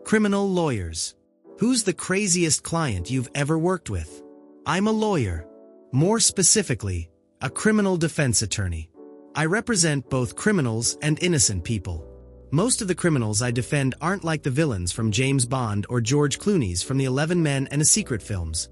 Criminal lawyers. Who's the craziest client you've ever worked with? I'm a lawyer. More specifically, a criminal defense attorney. I represent both criminals and innocent people. Most of the criminals I defend aren't like the villains from James Bond or George Clooney's from the 11 Men and a Secret films.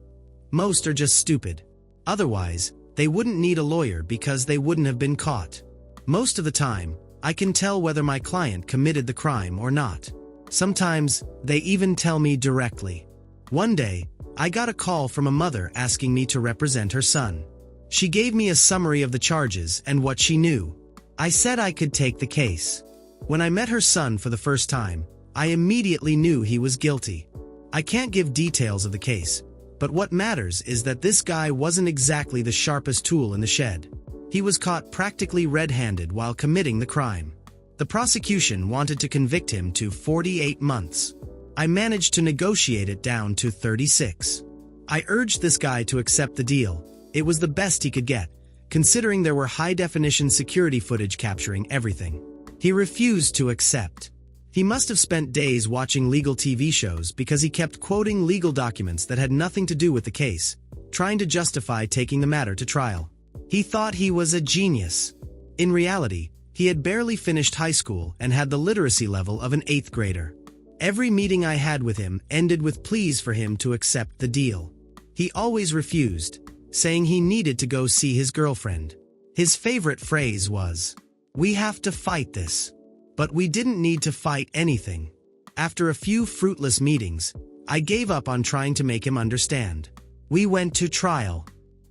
Most are just stupid. Otherwise, they wouldn't need a lawyer because they wouldn't have been caught. Most of the time, I can tell whether my client committed the crime or not. Sometimes, they even tell me directly. One day, I got a call from a mother asking me to represent her son. She gave me a summary of the charges and what she knew. I said I could take the case. When I met her son for the first time, I immediately knew he was guilty. I can't give details of the case, but what matters is that this guy wasn't exactly the sharpest tool in the shed. He was caught practically red-handed while committing the crime. The prosecution wanted to convict him to 48 months. I managed to negotiate it down to 36. I urged this guy to accept the deal. It was the best he could get, considering there were high-definition security footage capturing everything. He refused to accept. He must have spent days watching legal TV shows because he kept quoting legal documents that had nothing to do with the case, trying to justify taking the matter to trial. He thought he was a genius. In reality, he had barely finished high school and had the literacy level of an 8th grader. Every meeting I had with him ended with pleas for him to accept the deal. He always refused, saying he needed to go see his girlfriend. His favorite phrase was, "We have to fight this." But we didn't need to fight anything. After a few fruitless meetings, I gave up on trying to make him understand. We went to trial.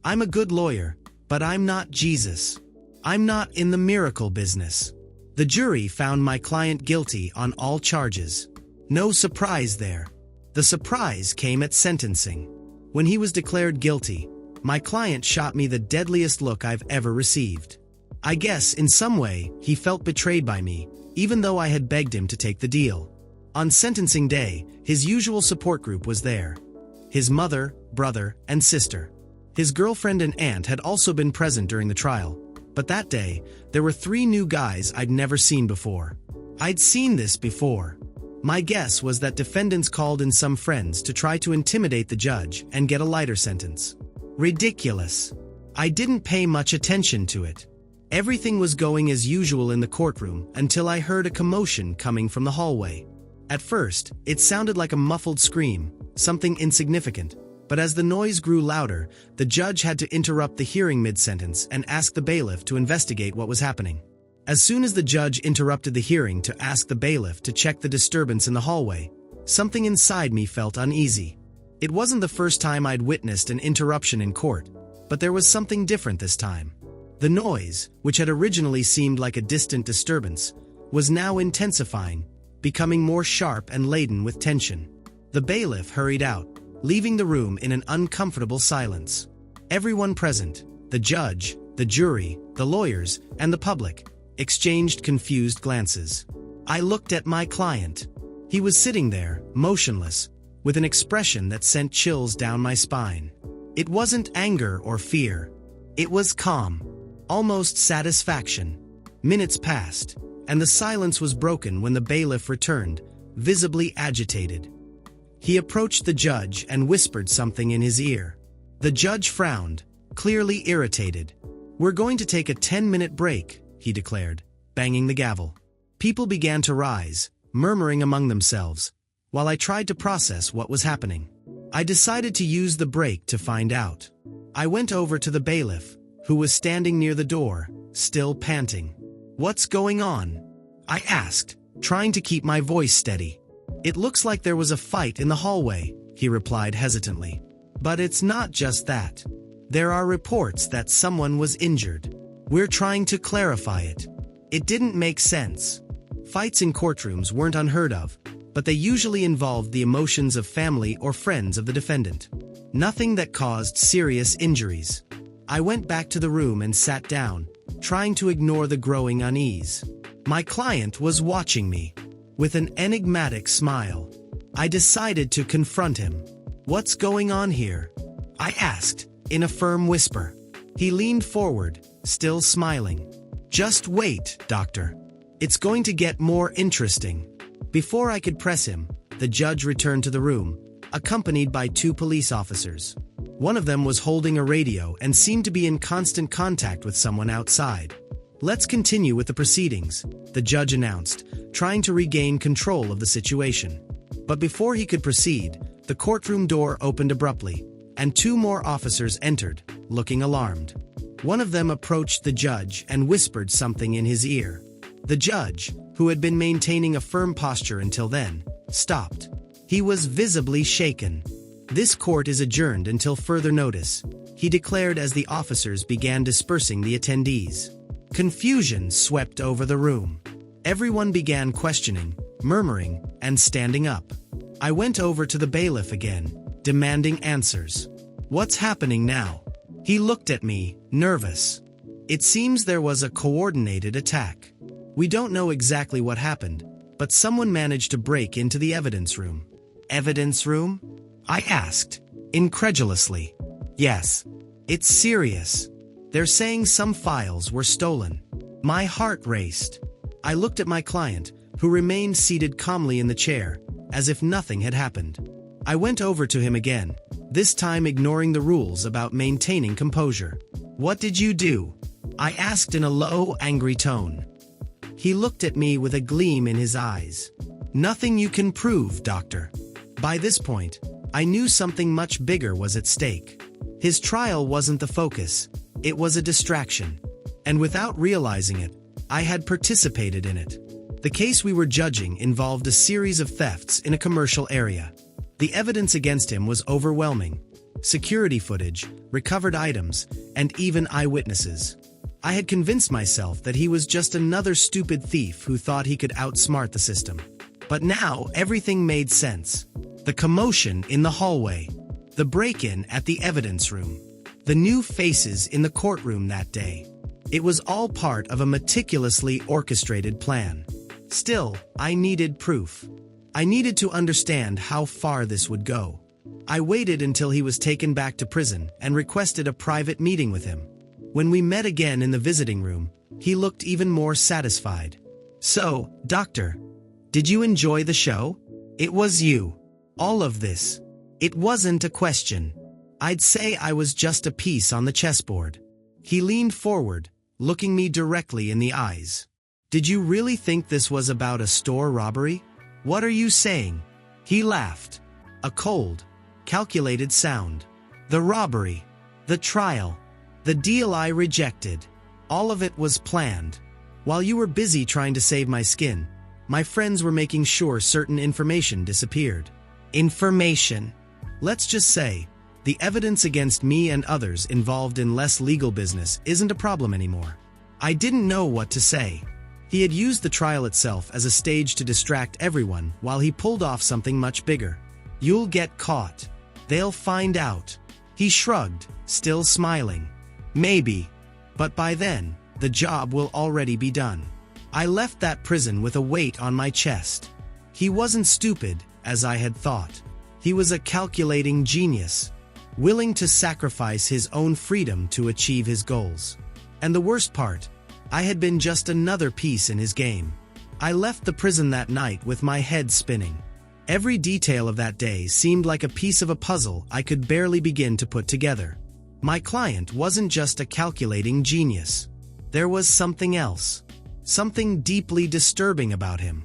I'm a good lawyer, but I'm not Jesus. I'm not in the miracle business. The jury found my client guilty on all charges. No surprise there. The surprise came at sentencing. When he was declared guilty, my client shot me the deadliest look I've ever received. I guess, in some way, he felt betrayed by me, even though I had begged him to take the deal. On sentencing day, his usual support group was there. His mother, brother, and sister. His girlfriend and aunt had also been present during the trial, but that day, there were 3 new guys I'd never seen before. I'd seen this before. My guess was that defendants called in some friends to try to intimidate the judge and get a lighter sentence. Ridiculous. I didn't pay much attention to it. Everything was going as usual in the courtroom until I heard a commotion coming from the hallway. At first, it sounded like a muffled scream, something insignificant, but as the noise grew louder, the judge had to interrupt the hearing mid-sentence and ask the bailiff to investigate what was happening. As soon as the judge interrupted the hearing to ask the bailiff to check the disturbance in the hallway, something inside me felt uneasy. It wasn't the first time I'd witnessed an interruption in court, but there was something different this time. The noise, which had originally seemed like a distant disturbance, was now intensifying, becoming more sharp and laden with tension. The bailiff hurried out, leaving the room in an uncomfortable silence. Everyone present, the judge, the jury, the lawyers, and the public, exchanged confused glances. I looked at my client. He was sitting there, motionless, with an expression that sent chills down my spine. It wasn't anger or fear. It was calm. Almost satisfaction. Minutes passed, and the silence was broken when the bailiff returned, visibly agitated. He approached the judge and whispered something in his ear. The judge frowned, clearly irritated. "We're going to take a 10-minute break," he declared, banging the gavel. People began to rise, murmuring among themselves, while I tried to process what was happening. I decided to use the break to find out. I went over to the bailiff, who was standing near the door, still panting. "What's going on?" I asked, trying to keep my voice steady. "It looks like there was a fight in the hallway," he replied hesitantly. "But it's not just that. There are reports that someone was injured. We're trying to clarify it. It didn't make sense." Fights in courtrooms weren't unheard of, but they usually involved the emotions of family or friends of the defendant. Nothing that caused serious injuries. I went back to the room and sat down, trying to ignore the growing unease. My client was watching me. With an enigmatic smile, I decided to confront him. "What's going on here?" I asked, in a firm whisper. He leaned forward, still smiling. "Just wait, doctor. It's going to get more interesting." Before I could press him, the judge returned to the room, accompanied by 2 police officers. One of them was holding a radio and seemed to be in constant contact with someone outside. "Let's continue with the proceedings," the judge announced, trying to regain control of the situation. But before he could proceed, the courtroom door opened abruptly, and 2 more officers entered, looking alarmed. One of them approached the judge and whispered something in his ear. The judge, who had been maintaining a firm posture until then, stopped. He was visibly shaken. "This court is adjourned until further notice," he declared as the officers began dispersing the attendees. Confusion swept over the room. Everyone began questioning, murmuring, and standing up. I went over to the bailiff again, demanding answers. "What's happening now?" He looked at me, nervous. "It seems there was a coordinated attack. We don't know exactly what happened, but someone managed to break into the evidence room." "Evidence room?" I asked, incredulously. "Yes. It's serious. They're saying some files were stolen." My heart raced. I looked at my client, who remained seated calmly in the chair, as if nothing had happened. I went over to him again, this time ignoring the rules about maintaining composure. "What did you do?" I asked in a low, angry tone. He looked at me with a gleam in his eyes. "Nothing you can prove, doctor." By this point, I knew something much bigger was at stake. His trial wasn't the focus, it was a distraction. And without realizing it, I had participated in it. The case we were judging involved a series of thefts in a commercial area. The evidence against him was overwhelming. Security footage, recovered items, and even eyewitnesses. I had convinced myself that he was just another stupid thief who thought he could outsmart the system. But now everything made sense. The commotion in the hallway, the break-in at the evidence room, the new faces in the courtroom that day. It was all part of a meticulously orchestrated plan. Still, I needed proof. I needed to understand how far this would go. I waited until he was taken back to prison and requested a private meeting with him. When we met again in the visiting room, he looked even more satisfied. "So, doctor, did you enjoy the show? It was you. All of this. It wasn't a question. I'd say I was just a piece on the chessboard." He leaned forward, looking me directly in the eyes. "Did you really think this was about a store robbery? What are you saying?" He laughed. A cold, calculated sound. "The robbery, the trial, the deal I rejected. All of it was planned. While you were busy trying to save my skin, my friends were making sure certain information disappeared." Information. Let's just say, the evidence against me and others involved in less legal business isn't a problem anymore. I didn't know what to say. He had used the trial itself as a stage to distract everyone while he pulled off something much bigger. "You'll get caught. They'll find out." He shrugged, still smiling. "Maybe. But by then, the job will already be done." I left that prison with a weight on my chest. He wasn't stupid, as I had thought. He was a calculating genius, willing to sacrifice his own freedom to achieve his goals. And the worst part, I had been just another piece in his game. I left the prison that night with my head spinning. Every detail of that day seemed like a piece of a puzzle I could barely begin to put together. My client wasn't just a calculating genius. There was something else. Something deeply disturbing about him.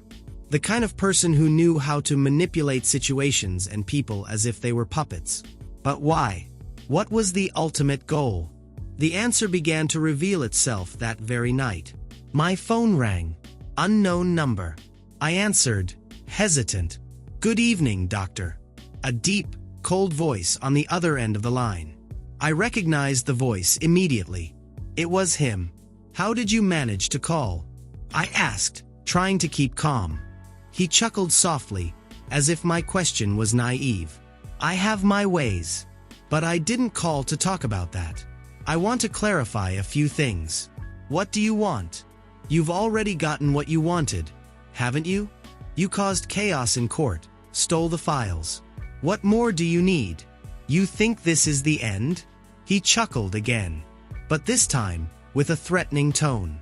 The kind of person who knew how to manipulate situations and people as if they were puppets. But why? What was the ultimate goal? The answer began to reveal itself that very night. My phone rang. Unknown number. I answered, hesitant. "Good evening, doctor." A deep, cold voice on the other end of the line. I recognized the voice immediately. It was him. "How did you manage to call?" I asked, trying to keep calm. He chuckled softly, as if my question was naive. "I have my ways. But I didn't call to talk about that. I want to clarify a few things." "What do you want?" "You've already gotten what you wanted, haven't you? You caused chaos in court, stole the files. What more do you need? You think this is the end?" He chuckled again, but this time, with a threatening tone.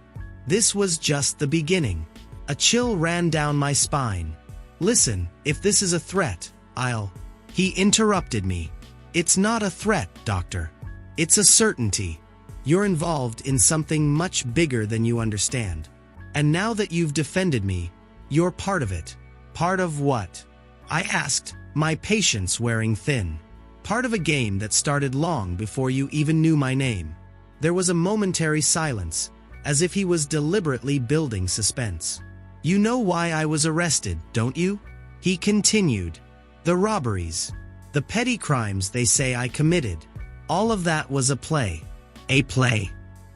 This was just the beginning. A chill ran down my spine. Listen, if this is a threat, I'll... He interrupted me. It's not a threat, Doctor. It's a certainty. You're involved in something much bigger than you understand. And now that you've defended me, you're part of it. Part of what? I asked, my patience wearing thin. Part of a game that started long before you even knew my name. There was a momentary silence, as if he was deliberately building suspense. You know why I was arrested, don't you? He continued. The robberies. The petty crimes they say I committed. All of that was a play. A play?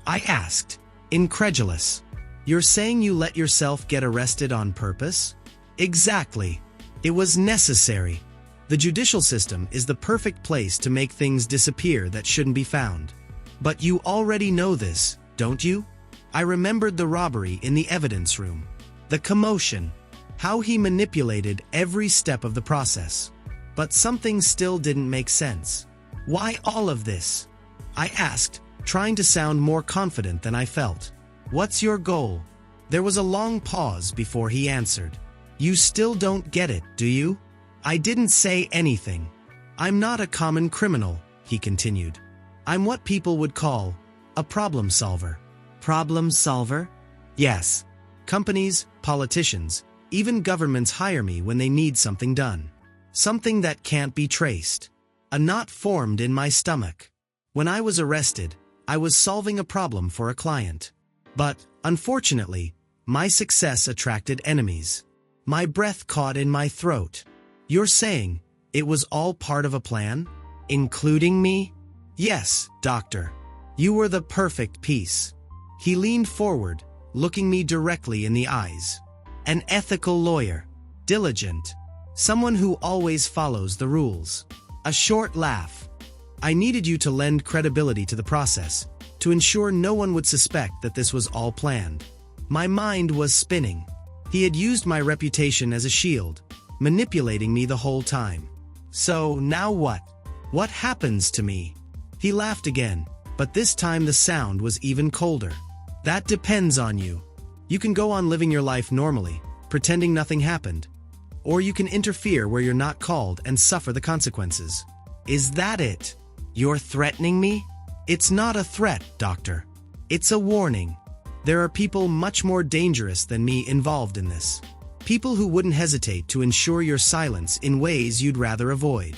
I asked, incredulous. You're saying you let yourself get arrested on purpose? Exactly. It was necessary. The judicial system is the perfect place to make things disappear that shouldn't be found. But you already know this, don't you? I remembered the robbery in the evidence room. The commotion. How he manipulated every step of the process. But something still didn't make sense. Why all of this? I asked, trying to sound more confident than I felt. What's your goal? There was a long pause before he answered. You still don't get it, do you? I didn't say anything. I'm not a common criminal, he continued. I'm what people would call a problem solver. Problem solver? Yes. Companies, politicians, even governments hire me when they need something done. Something that can't be traced. A knot formed in my stomach. When I was arrested, I was solving a problem for a client. But, unfortunately, my success attracted enemies. My breath caught in my throat. You're saying it was all part of a plan? Including me? Yes, Doctor. You were the perfect piece. He leaned forward, looking me directly in the eyes. An ethical lawyer. Diligent. Someone who always follows the rules. A short laugh. I needed you to lend credibility to the process, to ensure no one would suspect that this was all planned. My mind was spinning. He had used my reputation as a shield, manipulating me the whole time. So, now what? What happens to me? He laughed again, but this time the sound was even colder. That depends on you. You can go on living your life normally, pretending nothing happened. Or you can interfere where you're not called and suffer the consequences. Is that it? You're threatening me? It's not a threat, Doctor. It's a warning. There are people much more dangerous than me involved in this. People who wouldn't hesitate to ensure your silence in ways you'd rather avoid.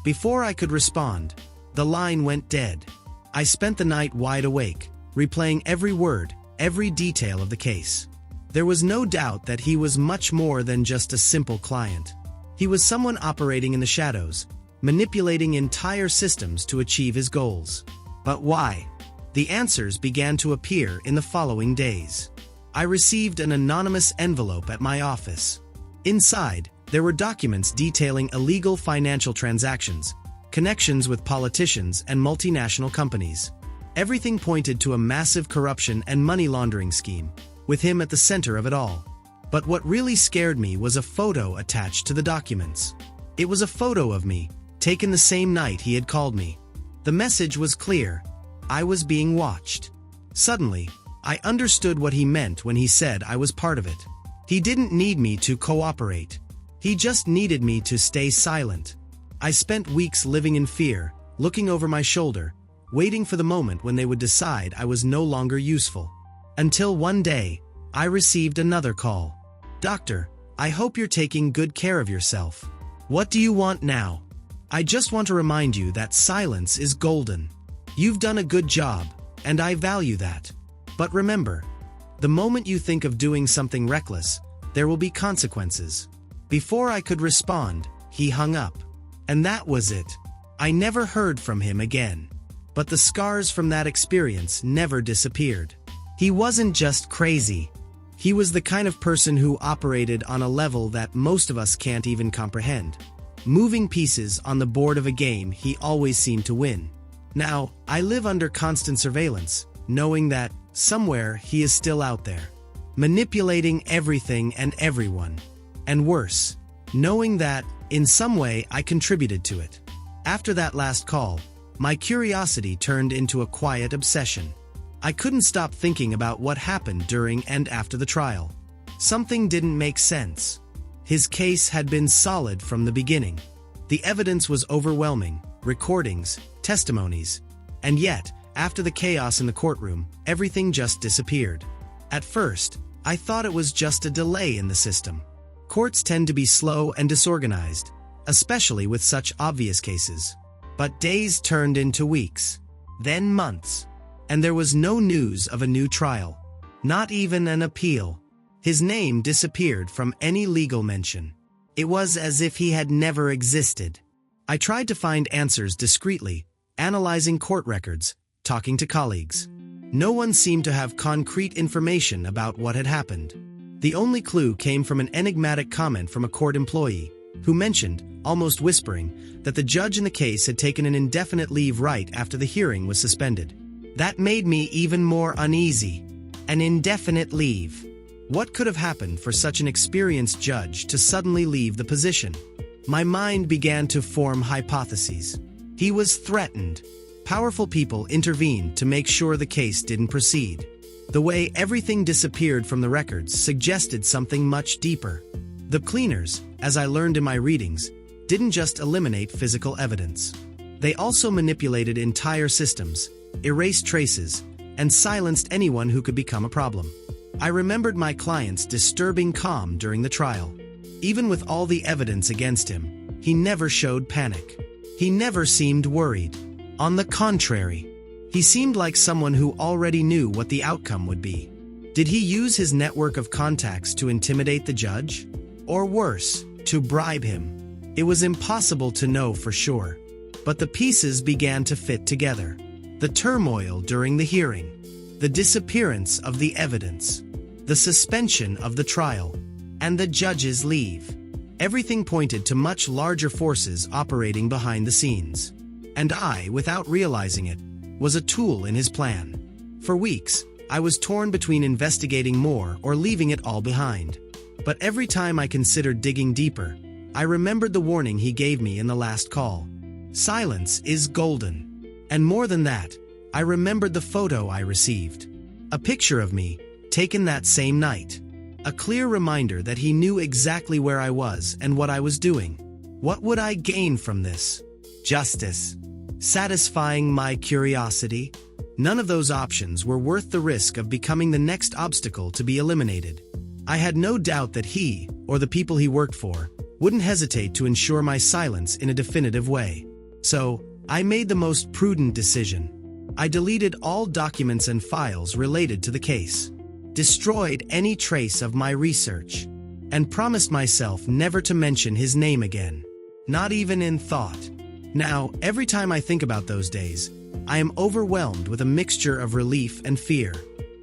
Before I could respond, the line went dead. I spent the night wide awake, replaying every word, every detail of the case. There was no doubt that he was much more than just a simple client. He was someone operating in the shadows, manipulating entire systems to achieve his goals. But why? The answers began to appear in the following days. I received an anonymous envelope at my office. Inside, there were documents detailing illegal financial transactions, connections with politicians and multinational companies. Everything pointed to a massive corruption and money laundering scheme, with him at the center of it all. But what really scared me was a photo attached to the documents. It was a photo of me, taken the same night he had called me. The message was clear. I was being watched. Suddenly, I understood what he meant when he said I was part of it. He didn't need me to cooperate. He just needed me to stay silent. I spent weeks living in fear, looking over my shoulder, waiting for the moment when they would decide I was no longer useful. Until one day, I received another call. Doctor, I hope you're taking good care of yourself. What do you want now? I just want to remind you that silence is golden. You've done a good job, and I value that. But remember, the moment you think of doing something reckless, there will be consequences. Before I could respond, he hung up. And that was it. I never heard from him again. But the scars from that experience never disappeared. He wasn't just crazy. He was the kind of person who operated on a level that most of us can't even comprehend. Moving pieces on the board of a game he always seemed to win. Now, I live under constant surveillance, knowing that, somewhere, he is still out there. Manipulating everything and everyone. And worse, knowing that, in some way, I contributed to it. After that last call, my curiosity turned into a quiet obsession. I couldn't stop thinking about what happened during and after the trial. Something didn't make sense. His case had been solid from the beginning. The evidence was overwhelming: recordings, testimonies. And yet, after the chaos in the courtroom, everything just disappeared. At first, I thought it was just a delay in the system. Courts tend to be slow and disorganized, especially with such obvious cases. But days turned into weeks, then months, and there was no news of a new trial, not even an appeal. His name disappeared from any legal mention. It was as if he had never existed. I tried to find answers discreetly, analyzing court records, talking to colleagues. No one seemed to have concrete information about what had happened. The only clue came from an enigmatic comment from a court employee, who mentioned, almost whispering, that the judge in the case had taken an indefinite leave right after the hearing was suspended. That made me even more uneasy. An indefinite leave. What could have happened for such an experienced judge to suddenly leave the position? My mind began to form hypotheses. He was threatened. Powerful people intervened to make sure the case didn't proceed. The way everything disappeared from the records suggested something much deeper. The cleaners, as I learned in my readings, didn't just eliminate physical evidence. They also manipulated entire systems, erased traces, and silenced anyone who could become a problem. I remembered my client's disturbing calm during the trial. Even with all the evidence against him, he never showed panic. He never seemed worried. On the contrary, he seemed like someone who already knew what the outcome would be. Did he use his network of contacts to intimidate the judge? Or worse, to bribe him? It was impossible to know for sure. But the pieces began to fit together. The turmoil during the hearing, the disappearance of the evidence, the suspension of the trial, and the judge's leave. Everything pointed to much larger forces operating behind the scenes. And I, without realizing it, was a tool in his plan. For weeks, I was torn between investigating more or leaving it all behind. But every time I considered digging deeper, I remembered the warning he gave me in the last call. Silence is golden. And more than that, I remembered the photo I received. A picture of me, taken that same night. A clear reminder that he knew exactly where I was and what I was doing. What would I gain from this? Justice. Satisfying my curiosity? None of those options were worth the risk of becoming the next obstacle to be eliminated. I had no doubt that he, or the people he worked for, wouldn't hesitate to ensure my silence in a definitive way. So, I made the most prudent decision. I deleted all documents and files related to the case, destroyed any trace of my research, and promised myself never to mention his name again, not even in thought. Now, every time I think about those days, I am overwhelmed with a mixture of relief and fear.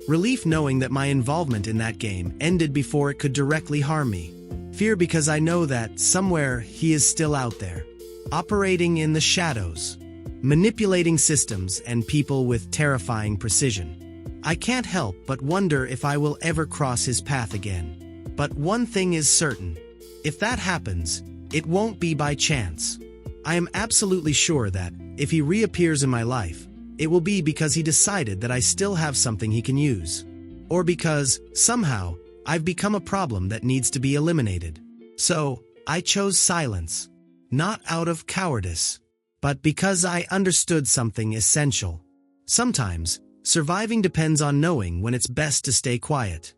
Relief knowing that my involvement in that game ended before it could directly harm me. Fear because I know that, somewhere, he is still out there, operating in the shadows, manipulating systems and people with terrifying precision. I can't help but wonder if I will ever cross his path again. But one thing is certain. If that happens, it won't be by chance. I am absolutely sure that, if he reappears in my life, it will be because he decided that I still have something he can use. Or because, somehow, I've become a problem that needs to be eliminated. So, I chose silence. Not out of cowardice, but because I understood something essential. Sometimes, surviving depends on knowing when it's best to stay quiet.